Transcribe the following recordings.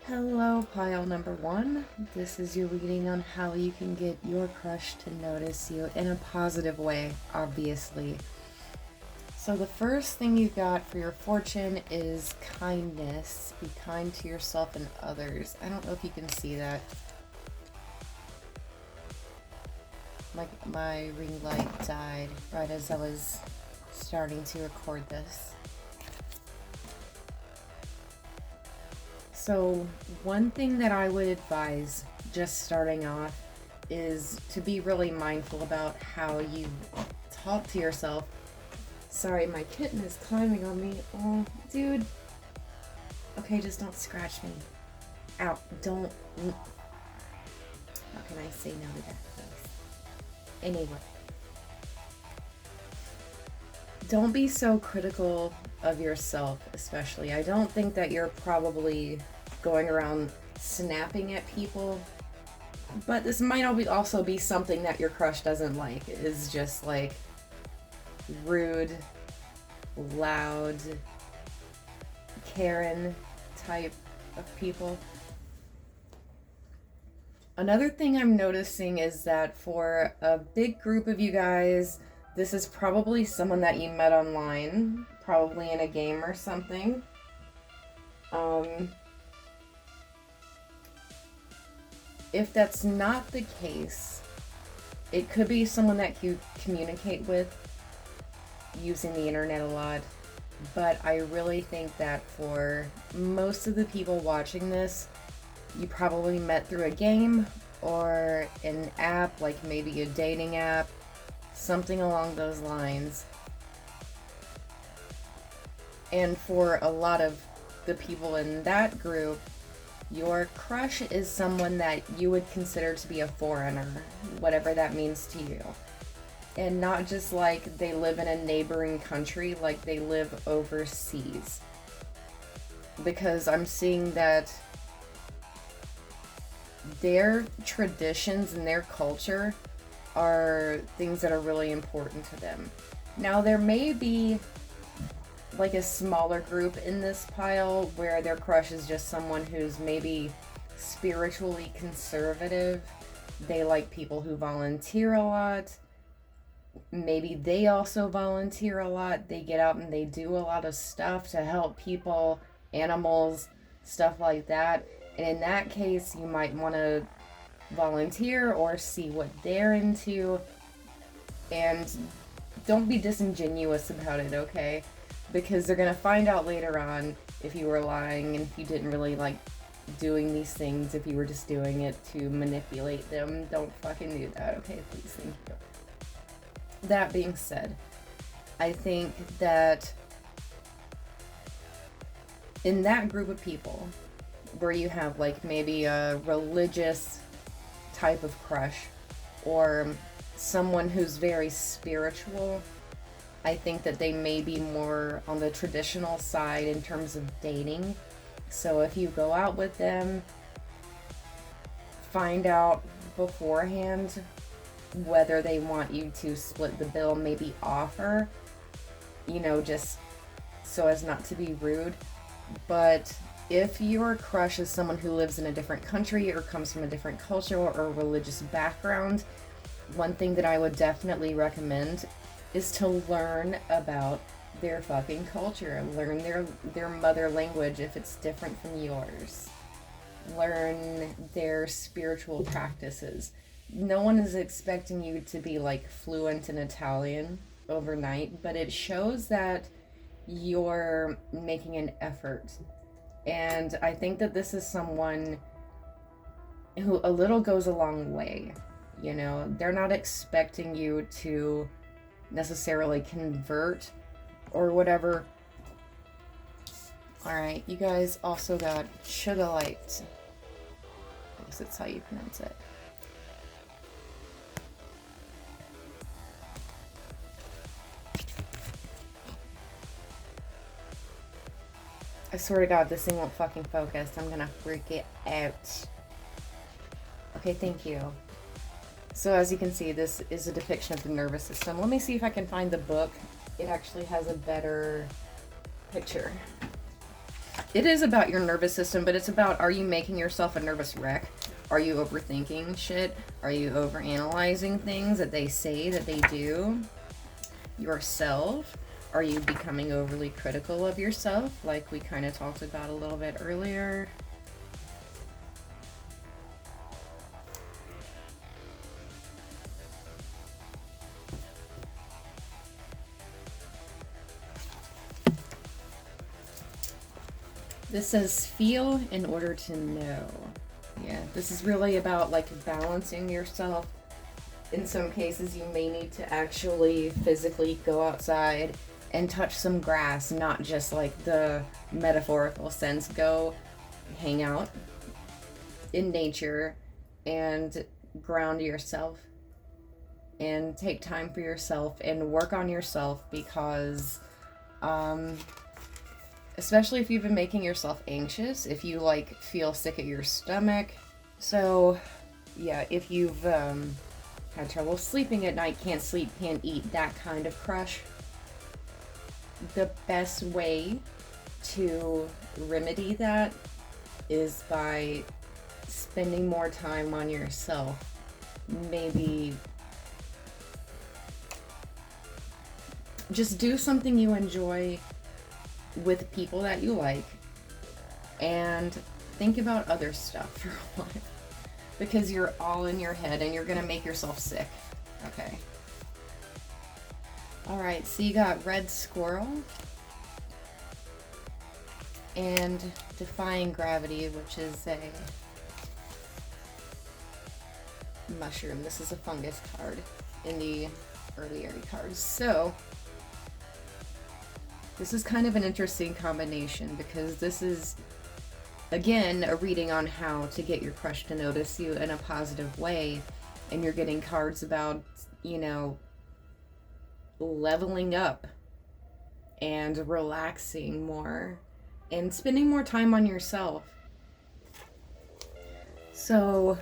Hello, pile number one. This is your reading on how you can get your crush to notice you in a positive way, obviously. So the first thing you got for your fortune is kindness. Be kind to yourself and others. I don't know if you can see that. My ring light died right as I was starting to record this. So one thing that I would advise just starting off is to be really mindful about how you talk to yourself. Sorry, my kitten is climbing on me. Oh, dude. Okay, just don't scratch me. Ow, don't. How can I say no to that, please? Anyway. Don't be so critical of yourself, especially. I don't think that you're probably going around snapping at people, but this might also be something that your crush doesn't like, is just like rude, loud, Karen type of people. Another thing I'm noticing is that for a big group of you guys, this is probably someone that you met online, probably in a game or something. If that's not the case, it could be someone that you communicate with using the internet a lot. But I really think that for most of the people watching this, you probably met through a game or an app, like maybe a dating app, something along those lines. And for a lot of the people in that group, your crush is someone that you would consider to be a foreigner, whatever that means to you. And not just like they live in a neighboring country, like they live overseas. Because I'm seeing that their traditions and their culture are things that are really important to them. Now, there may be like a smaller group in this pile where their crush is just someone who's maybe spiritually conservative. They like people who volunteer a lot. Maybe they also volunteer a lot. They get out and they do a lot of stuff to help people, animals, stuff like that. And in that case, you might want to volunteer or see what they're into. And don't be disingenuous about it, okay? Because they're going to find out later on if you were lying and if you didn't really like doing these things, if you were just doing it to manipulate them. Don't fucking do that, okay? Please, thank you. That being said, I think that in that group of people where you have like maybe a religious type of crush or someone who's very spiritual, I think that they may be more on the traditional side in terms of dating. So if you go out with them, find out beforehand whether they want you to split the bill, maybe offer, just so as not to be rude. But if your crush is someone who lives in a different country or comes from a different culture or religious background, one thing that I would definitely recommend is to learn about their fucking culture. Learn their mother language if it's different from yours. Learn their spiritual practices. No one is expecting you to be like fluent in Italian overnight, but it shows that you're making an effort. And I think that this is someone who a little goes a long way. They're not expecting you to necessarily convert or whatever. Alright, you guys also got Sugar Light. I guess that's how you pronounce it. I swear to God, this thing won't fucking focus. I'm gonna freak it out. Okay, thank you. So as you can see, this is a depiction of the nervous system. Let me see if I can find the book. It actually has a better picture. it is about your nervous system, but it's about, are you making yourself a nervous wreck? Are you overthinking shit? Are you overanalyzing things that they say, that they do? Yourself? Are you becoming overly critical of yourself, like we kind of talked about a little bit earlier? This says feel in order to know. Yeah, this is really about like balancing yourself. In some cases, you may need to actually physically go outside and touch some grass, not just like the metaphorical sense. Go hang out in nature and ground yourself and take time for yourself and work on yourself, because especially if you've been making yourself anxious, if you like feel sick at your stomach. So yeah, if you've had trouble sleeping at night, can't sleep, can't eat, that kind of crush, the best way to remedy that is by spending more time on yourself. Maybe just do something you enjoy with people that you like, and think about other stuff for a while, because you're all in your head and you're gonna make yourself sick. Okay. Alright, so you got red squirrel and defying gravity, which is a mushroom. This is a fungus card in the earlier cards. So this is kind of an interesting combination, because this is, again, a reading on how to get your crush to notice you in a positive way. And you're getting cards about, you know, leveling up and relaxing more and spending more time on yourself. So,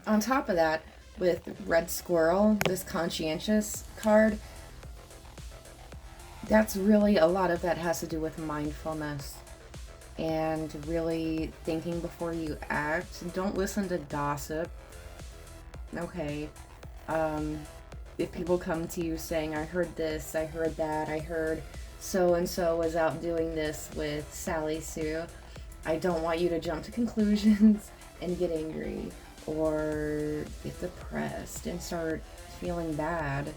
on top of that, with red squirrel, this conscientious card, that's really, a lot of that has to do with mindfulness and really thinking before you act. Don't listen to gossip. Okay. If people come to you saying, I heard this, I heard that, I heard so-and-so was out doing this with Sally Sue, I don't want you to jump to conclusions and get angry or get depressed and start feeling bad.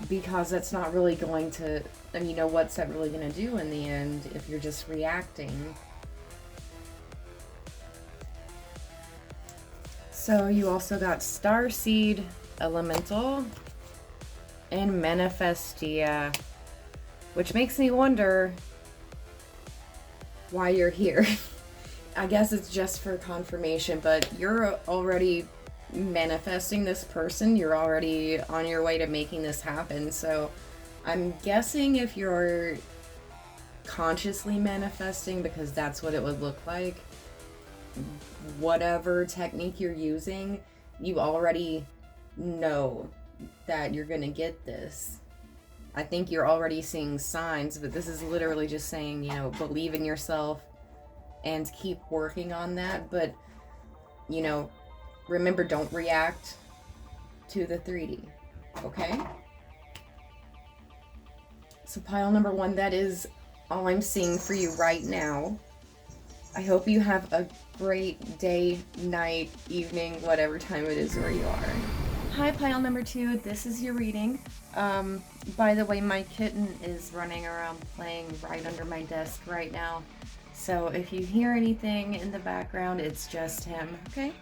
Because that's not really going to, I mean, you know, what's that really going to do in the end if you're just reacting? So you also got Starseed, Elemental, and Manifestia, which makes me wonder why you're here. I guess it's just for confirmation, but you're already manifesting this person. You're already on your way to making this happen. So I'm guessing if you're consciously manifesting, because that's what it would look like, whatever technique you're using, you already know that you're gonna get this. I think you're already seeing signs, but this is literally just saying, you know, believe in yourself and keep working on that. But, you know, remember, don't react to the 3D, okay? So pile number 1, that is all I'm seeing for you right now. I hope you have a great day, night, evening, whatever time it is where you are. Hi, pile number 2, this is your reading. By the way, my kitten is running around playing right under my desk right now. So if you hear anything in the background, it's just him, okay?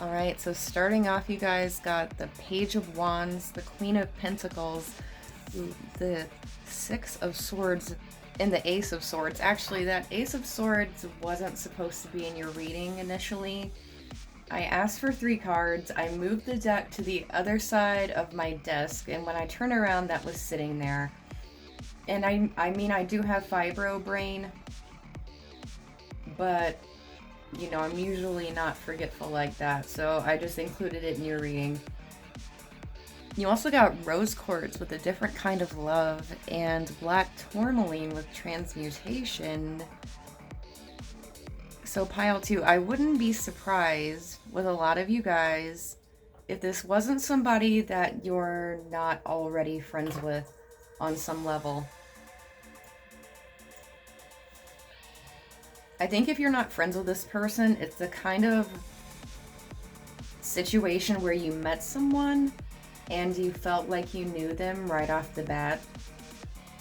Alright, so starting off, you guys got the Page of Wands, the Queen of Pentacles, the Six of Swords, and the Ace of Swords. Actually, that Ace of Swords wasn't supposed to be in your reading initially. I asked for 3 cards, I moved the deck to the other side of my desk, and when I turned around, that was sitting there. And I mean, I do have fibro brain, but you know, I'm usually not forgetful like that, so I just included it in your reading. You also got rose quartz with a different kind of love, and black tourmaline with transmutation. So pile 2, I wouldn't be surprised with a lot of you guys if this wasn't somebody that you're not already friends with on some level. I think if you're not friends with this person, it's the kind of situation where you met someone and you felt like you knew them right off the bat.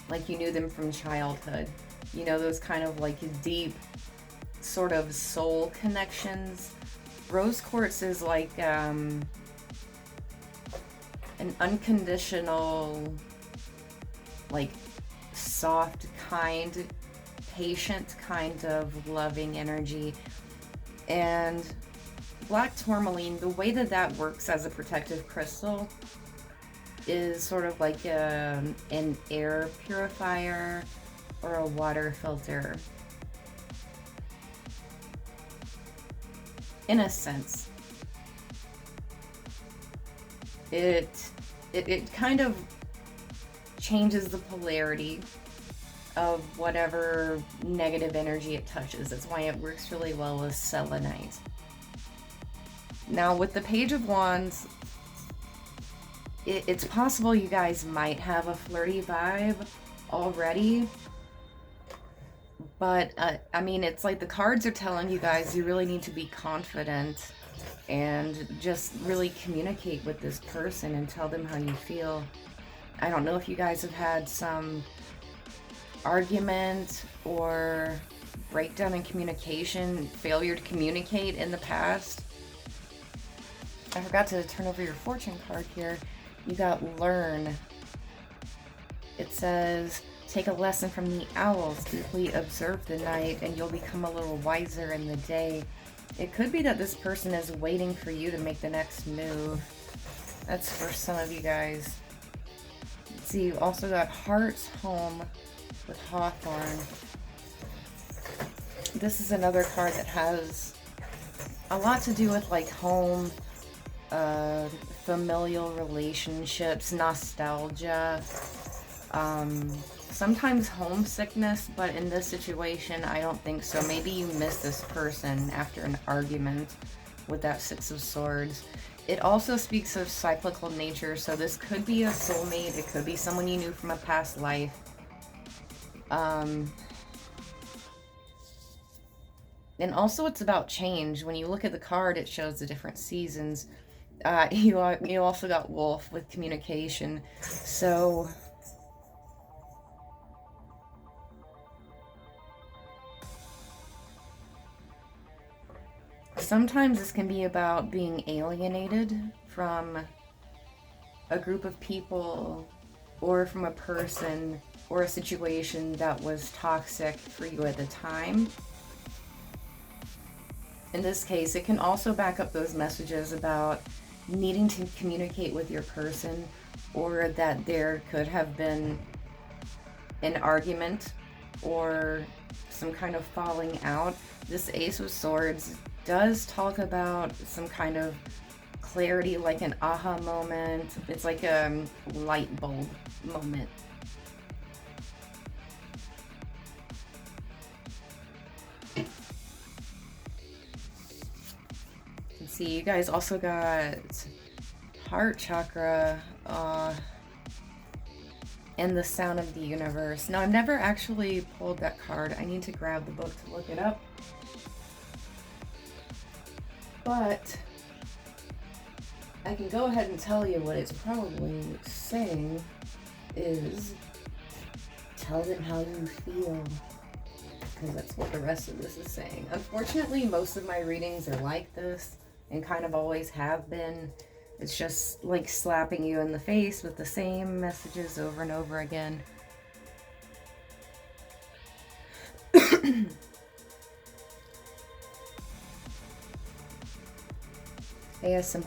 Like you knew them from childhood. You know, those kind of like deep sort of soul connections. Rose quartz is like an unconditional, like soft, kind, patient kind of loving energy. And black tourmaline, the way that that works as a protective crystal is sort of like an air purifier or a water filter. In a sense. It kind of changes the polarity of whatever negative energy it touches. That's why it works really well with selenite. Now with the Page of Wands, it's possible you guys might have a flirty vibe already. But, I mean, it's like the cards are telling you guys you really need to be confident and just really communicate with this person and tell them how you feel. I don't know if you guys have had some argument or breakdown in communication, failure to communicate in the past. I forgot to turn over your fortune card here. You got learn. It says, take a lesson from the owls, deeply observe the night, and you'll become a little wiser in the day. It could be that this person is waiting for you to make the next move. That's for some of you guys. Let's see, you also got Heart's Home with Hawthorn. This is another card that has a lot to do with like home, familial relationships, nostalgia, sometimes homesickness, but in this situation, I don't think so. Maybe you miss this person after an argument with that Six of Swords. It also speaks of cyclical nature, so this could be a soulmate. It could be someone you knew from a past life. And also it's about change. When you look at the card, it shows the different seasons. You also got Wolf with communication. So sometimes this can be about being alienated from a group of people or from a person or a situation that was toxic for you at the time. In this case, it can also back up those messages about needing to communicate with your person, or that there could have been an argument or some kind of falling out. This Ace of Swords does talk about some kind of clarity, like an aha moment. It's like a light bulb moment. Let's see, you guys also got Heart Chakra and the Sound of the Universe. Now, I've never actually pulled that card. I need to grab the book to look it up. But I can go ahead and tell you what it's probably saying is, tell them how you feel. Because that's what the rest of this is saying. Unfortunately, most of my readings are like this and kind of always have been. It's just like slapping you in the face with the same messages over and over again. ASMR.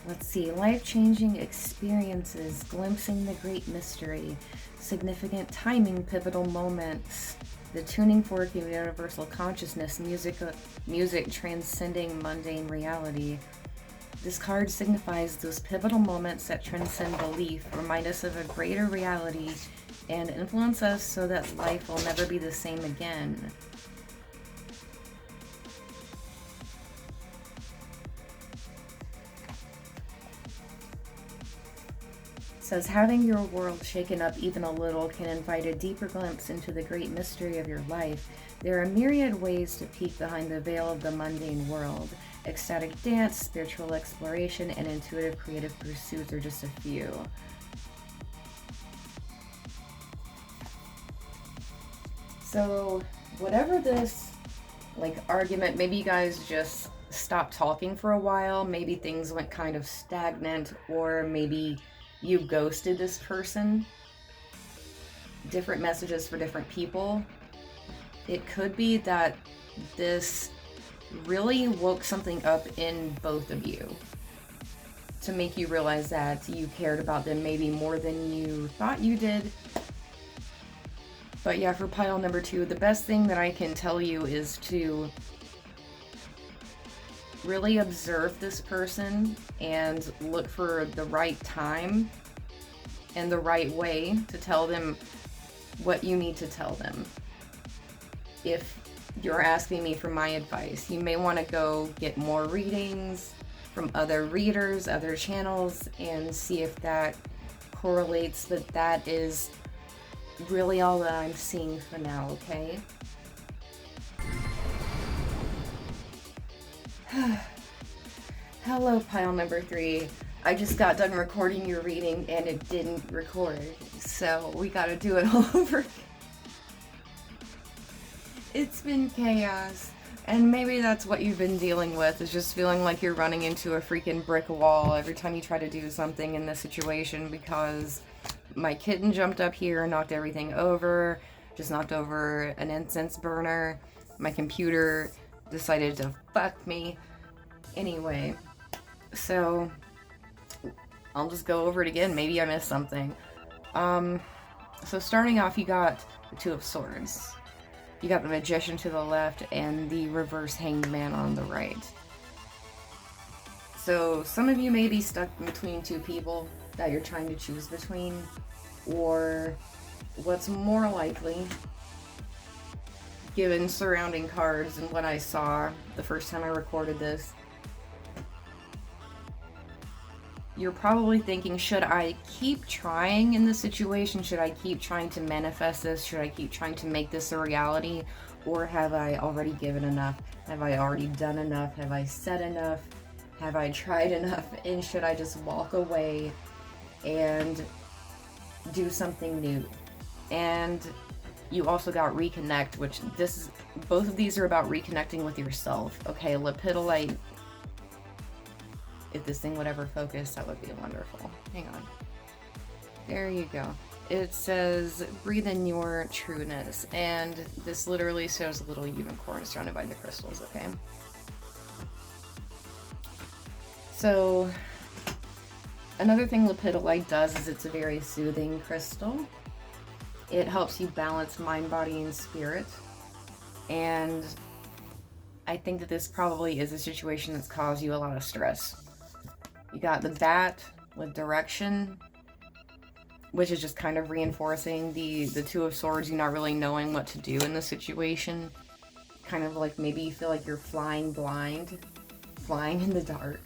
Let's see, life-changing experiences, glimpsing the great mystery, significant timing, pivotal moments. The tuning fork of universal consciousness, music transcending mundane reality. This card signifies those pivotal moments that transcend belief, remind us of a greater reality, and influence us so that life will never be the same again. Says having your world shaken up even a little can invite a deeper glimpse into the great mystery of your life. There are myriad ways to peek behind the veil of the mundane world. Ecstatic dance, spiritual exploration, and intuitive creative pursuits are just a few. So whatever this argument, maybe you guys just stopped talking for a while, maybe things went kind of stagnant, or maybe you ghosted this person. Different messages for different people. It could be that this really woke something up in both of you to make you realize that you cared about them maybe more than you thought you did. But yeah, for pile number 2, the best thing that I can tell you is to really observe this person and look for the right time and the right way to tell them what you need to tell them. If you're asking me for my advice, you may want to go get more readings from other readers, other channels, and see if that correlates, but that is really all that I'm seeing for now, okay? Hello, pile number 3. I just got done recording your reading and it didn't record, so we gotta do it all over again. It's been chaos, and maybe that's what you've been dealing with, is just feeling like you're running into a freaking brick wall every time you try to do something in this situation, because my kitten jumped up here and knocked everything over, just knocked over an incense burner, my computer decided to fuck me. Anyway, so I'll just go over it again. Maybe I missed something. So starting off, you got the Two of Swords. You got the Magician to the left and the reverse Hanged Man on the right. So some of you may be stuck between two people that you're trying to choose between, or what's more likely, given surrounding cards and what I saw the first time I recorded this, you're probably thinking, should I keep trying in this situation? Should I keep trying to manifest this? Should I keep trying to make this a reality? Or have I already given enough? Have I already done enough? Have I said enough? Have I tried enough? And should I just walk away and do something new? And you also got Reconnect, which both of these are about reconnecting with yourself. Okay, Lepidolite. If this thing would ever focus, that would be wonderful. Hang on. There you go. It says, breathe in your trueness. And this literally shows a little unicorn surrounded by the crystals, okay? So, another thing Lepidolite does is it's a very soothing crystal. It helps you balance mind, body, and spirit. And I think that this probably is a situation that's caused you a lot of stress. You got the Bat with direction, which is just kind of reinforcing the Two of Swords, you not really knowing what to do in the situation. Kind of like maybe you feel like you're flying blind, flying in the dark,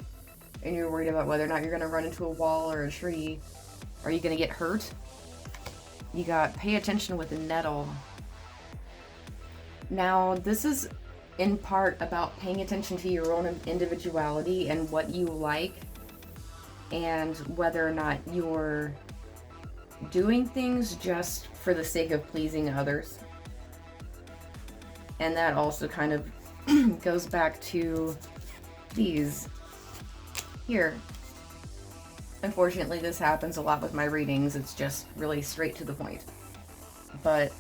and you're worried about whether or not you're going to run into a wall or a tree. Are you going to get hurt? You got pay attention with the nettle. Now, this is in part about paying attention to your own individuality and what you like, and whether or not you're doing things just for the sake of pleasing others. And that also kind of goes back to these here. Unfortunately, this happens a lot with my readings. It's just really straight to the point. But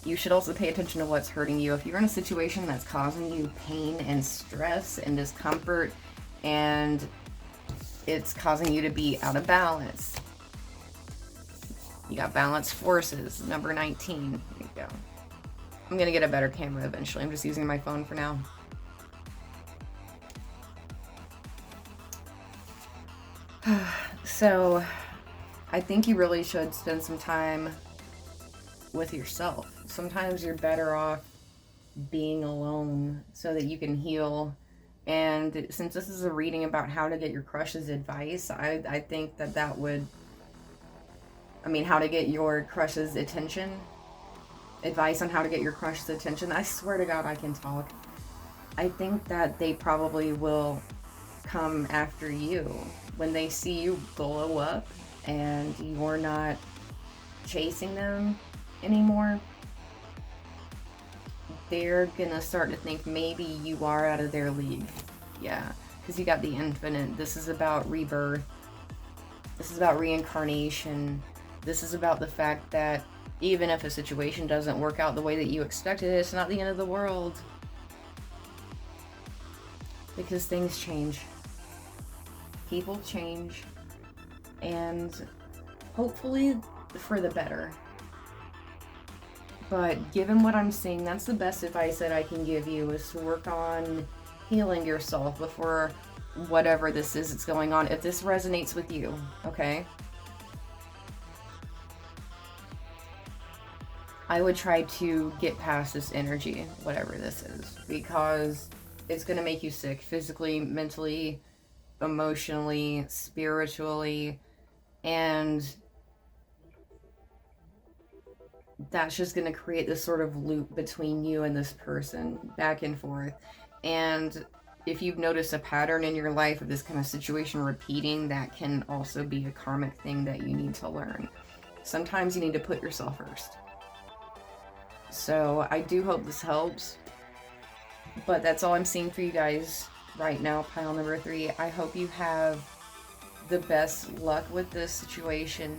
you should also pay attention to what's hurting you. If you're in a situation that's causing you pain and stress and discomfort, and it's causing you to be out of balance. You got balanced forces, number 19. There you go. I'm gonna get a better camera eventually. I'm just using my phone for now. So, I think you really should spend some time with yourself. Sometimes you're better off being alone so that you can heal. And since this is a reading about how to get your crush's advice, I think that would, I mean, how to get your crush's attention, advice on how to get your crush's attention. I swear to God, I can talk. I think that they probably will come after you when they see you glow up and you're not chasing them anymore. They're gonna start to think maybe you are out of their league. Yeah, because you got the infinite. This is about rebirth. This is about reincarnation. This is about the fact that even if a situation doesn't work out the way that you expected, it's not the end of the world. Because things change. People change. And hopefully for the better. But given what I'm seeing, that's the best advice that I can give you, is to work on healing yourself before whatever this is that's going on. If this resonates with you, okay? I would try to get past this energy, whatever this is, because it's going to make you sick physically, mentally, emotionally, spiritually, and that's just going to create this sort of loop between you and this person, back and forth. And if you've noticed a pattern in your life of this kind of situation repeating, that can also be a karmic thing that you need to learn. Sometimes you need to put yourself first. So I do hope this helps, but that's all I'm seeing for you guys right now, pile number 3. I hope you have the best luck with this situation.